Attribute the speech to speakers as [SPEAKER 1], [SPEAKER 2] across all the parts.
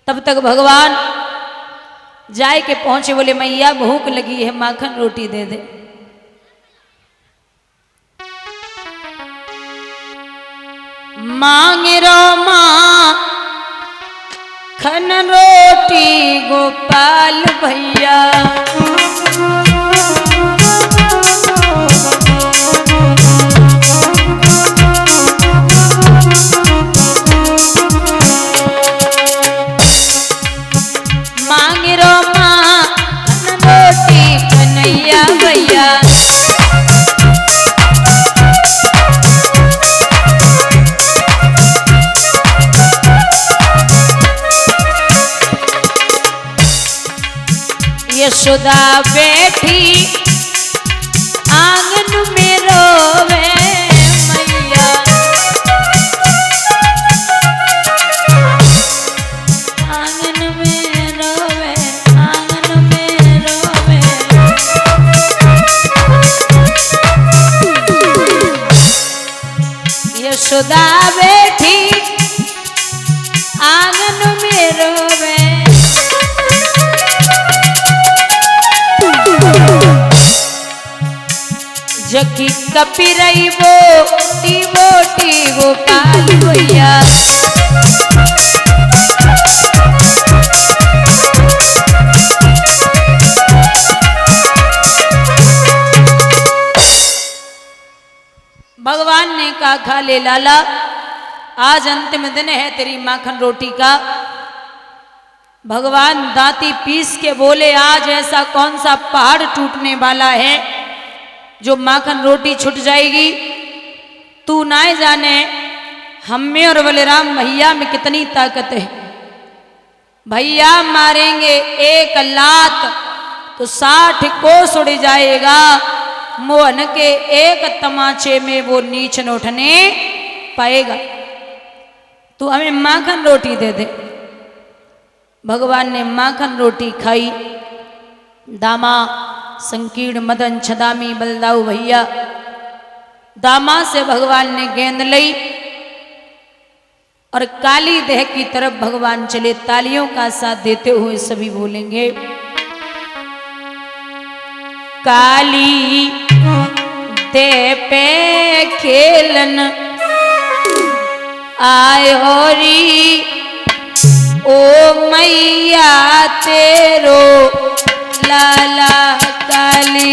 [SPEAKER 1] तब तक भगवान जाए के पहुंचे, बोले मैया भूख लगी है, माखन रोटी दे दे। मांगे रो माखन रोटी गोपाल भैया, मांगे रो माखन रोटी कन्हैया भैया। यशोदा बैठी आंगन में रोवे मैया, आंगन में रोवे, आंगन में रोवे। यशोदा बैठी आंगन में रोवे, जकी कपी रही बोटी बोटी गोपाल भैया। भगवान ने कहा खा ले लाला, आज अंतिम दिन है तेरी माखन रोटी का। भगवान दांती पीस के बोले आज ऐसा कौन सा पहाड़ टूटने वाला है जो माखन रोटी छूट जाएगी। तू ना जाने हम में और बलराम भैया में कितनी ताकत है। भैया मारेंगे एक लात तो 60 कोस उड़ जाएगा, मोहन के एक तमाचे में वो नीच न उठने पाएगा। तू हमें माखन रोटी दे दे। भगवान ने माखन रोटी खाई। दामा संकीर्ण मदन छदामी बलदाऊ भैया, दामा से भगवान ने गेंद ली और काली देह की तरफ भगवान चले। तालियों का साथ देते हुए सभी बोलेंगे, काली देह पे खेलन आयो री, ओ मैया तेरो लाला काली।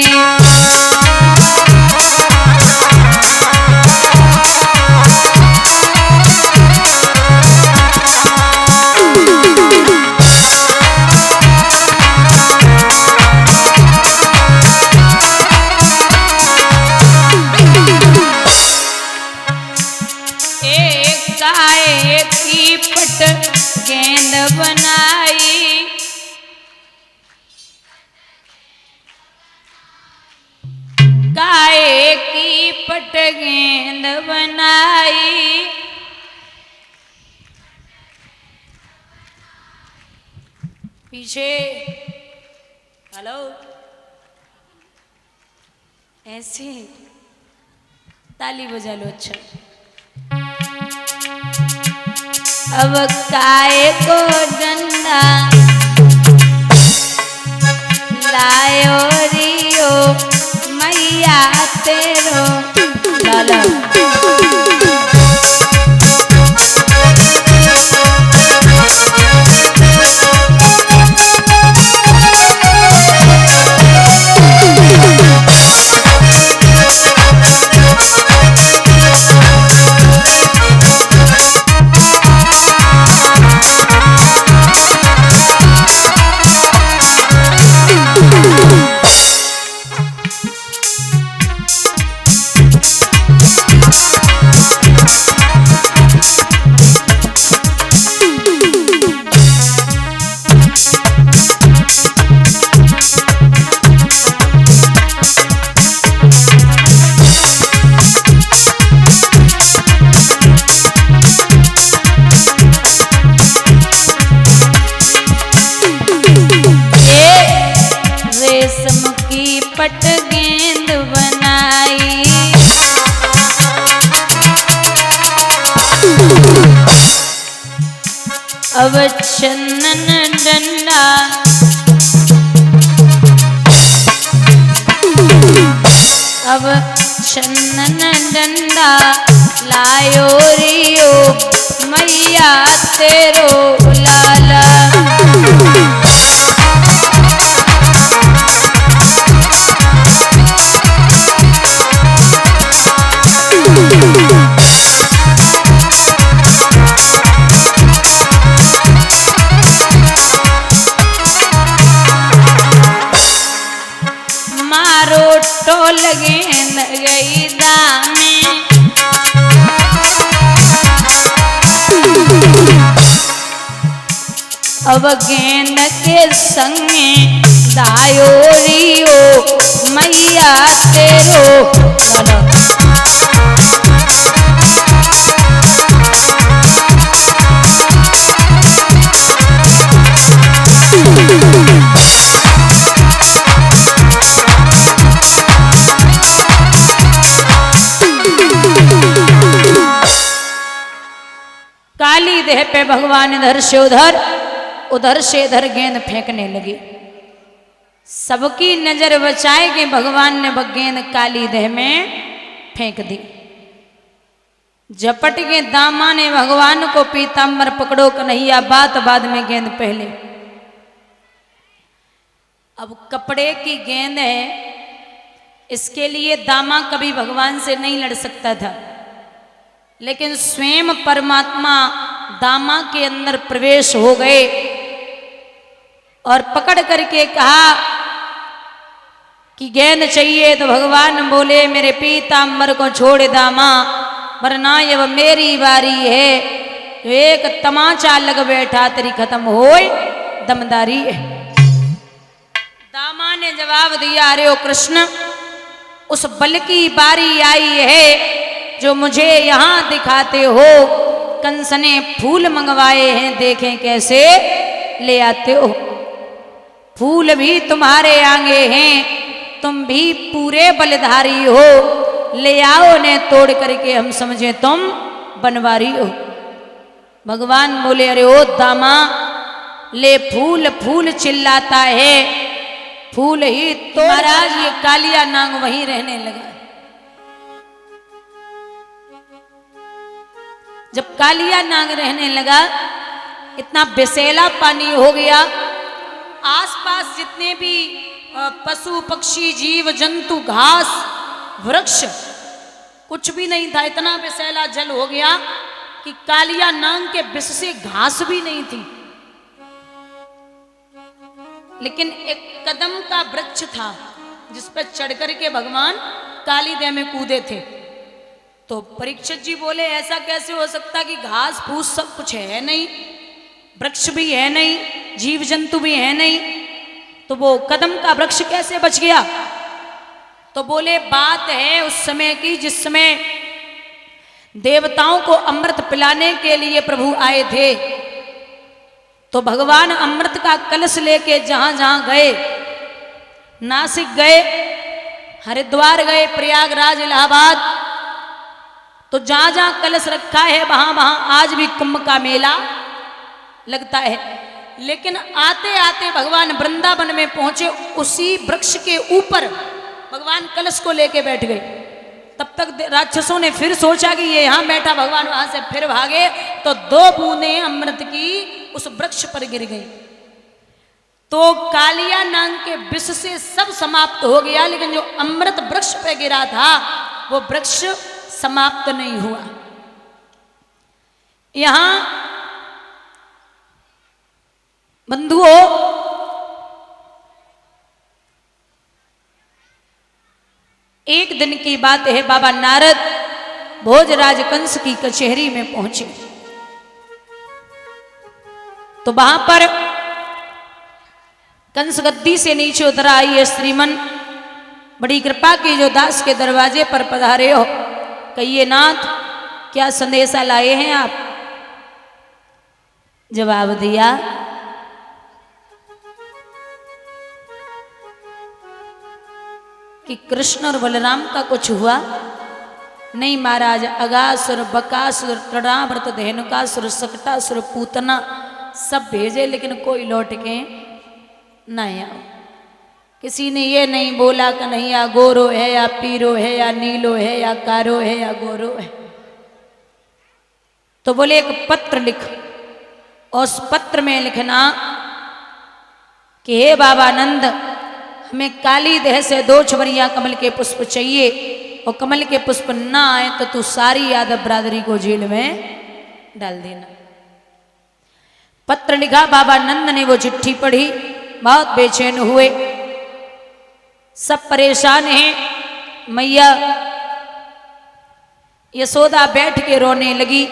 [SPEAKER 1] एक गाय की पट गेंद बनाई, गाय की पट गेंद बनाई, पीछे हेलो ऐसे ताली बजा लो। अच्छा अब काय को डंडा लायो रियो मैया तेरो लाला। अब चंदन डंडा अब चंदन डंडा लायो रियो मैया तेरो लाला। मारो टोल गेंद गई दाने अब गेंद के संगे दायो रियो मैया तेरो काली देह पे भगवान इधर से उधर गेंद फेंकने लगे। सबकी नजर बचाए कि भगवान ने गेंद काली देह में फेंक दी। झपट के दामा ने भगवान को पीताम्बर पकड़ो कन्हैया बात बाद में गेंद पहले। अब कपड़े की गेंद है, इसके लिए दामा कभी भगवान से नहीं लड़ सकता था, लेकिन स्वयं परमात्मा दामा के अंदर प्रवेश हो गए और पकड़ करके कहा कि गेंद चाहिए। तो भगवान बोले मेरे पीताम्बर को छोड़ दामा, वरना ये मेरी बारी है। तो एक तमाचा लग बैठा तेरी खत्म होए दमदारी है। दामा ने जवाब दिया अरे ओ कृष्ण, उस बल की बारी आई है जो मुझे यहाँ दिखाते हो। कंस ने फूल मंगवाए हैं, देखें कैसे ले आते हो। फूल भी तुम्हारे आगे हैं, तुम भी पूरे बलधारी हो। ले आओ ने तोड़ करके हम समझे तुम बनवारी हो। भगवान बोले अरे ओ दामा, ले फूल फूल चिल्लाता है, फूल ही तो। महाराज ये कालिया नाग वहीं रहने लगा। जब कालिया नाग रहने लगा, इतना बेसेला पानी हो गया, आसपास जितने भी पशु पक्षी जीव जंतु घास वृक्ष कुछ भी नहीं था। इतना बेसेला जल हो गया कि कालिया नाग के विष से घास भी नहीं थी। लेकिन एक कदम का वृक्ष था जिस पर चढ़ करके भगवान काली देह में कूदे थे। तो परीक्षित जी बोले ऐसा कैसे हो सकता कि घास फूस सब कुछ है नहीं, वृक्ष भी है नहीं, जीव जंतु भी है नहीं, तो वो कदम का वृक्ष कैसे बच गया। तो बोले बात है उस समय की जिस समय देवताओं को अमृत पिलाने के लिए प्रभु आए थे। तो भगवान अमृत का कलश लेके जहां जहां गए, नासिक गए, हरिद्वार गए, प्रयागराज, इलाहाबाद, तो जहां जहां कलश रखा है वहां वहां आज भी कुंभ का मेला लगता है। लेकिन आते आते भगवान वृंदावन में पहुंचे, उसी वृक्ष के ऊपर भगवान कलश को लेके बैठ गए। तब तक राक्षसों ने फिर सोचा कि ये यहां बैठा, भगवान वहां से फिर भागे, तो 2 बूंदें अमृत की उस वृक्ष पर गिर गई। तो कालिया नाग के विष से सब समाप्त हो गया, लेकिन जो अमृत वृक्ष पे गिरा था वो वृक्ष समाप्त नहीं हुआ। यहां बंधुओं, एक दिन की बात है, बाबा नारद भोजराज कंस की कचहरी में पहुंचे। तो वहां पर कंस गद्दी से नीचे उतर आई है, श्रीमन बड़ी कृपा की जो दास के दरवाजे पर पधारे हो, कहिए नाथ क्या संदेशा लाए हैं आप। जवाब दिया कि कृष्ण और बलराम का कुछ हुआ नहीं महाराज। अगासुर, बकासुर, तृणाव्रत, धेनुकासुर, सकटासुर, पूतना सब भेजे लेकिन कोई लौट के नहीं आओ। किसी ने ये नहीं बोला कन्हैया गोरो है या पीरो है या नीलो है या कारो है या गोरो है। तो बोले एक पत्र लिख, और उस पत्र में लिखना कि हे बाबा नंद, हमें काली देह से 2 छबरिया कमल के पुष्प चाहिए, और कमल के पुष्प ना आए तो तू सारी यादव बरादरी को जेल में डाल देना। पत्र लिखा, बाबा नंद ने वो चिट्ठी पढ़ी, बहुत बेचैन हुए, सब परेशान हैं। मैया यशोदा बैठ के रोने लगी।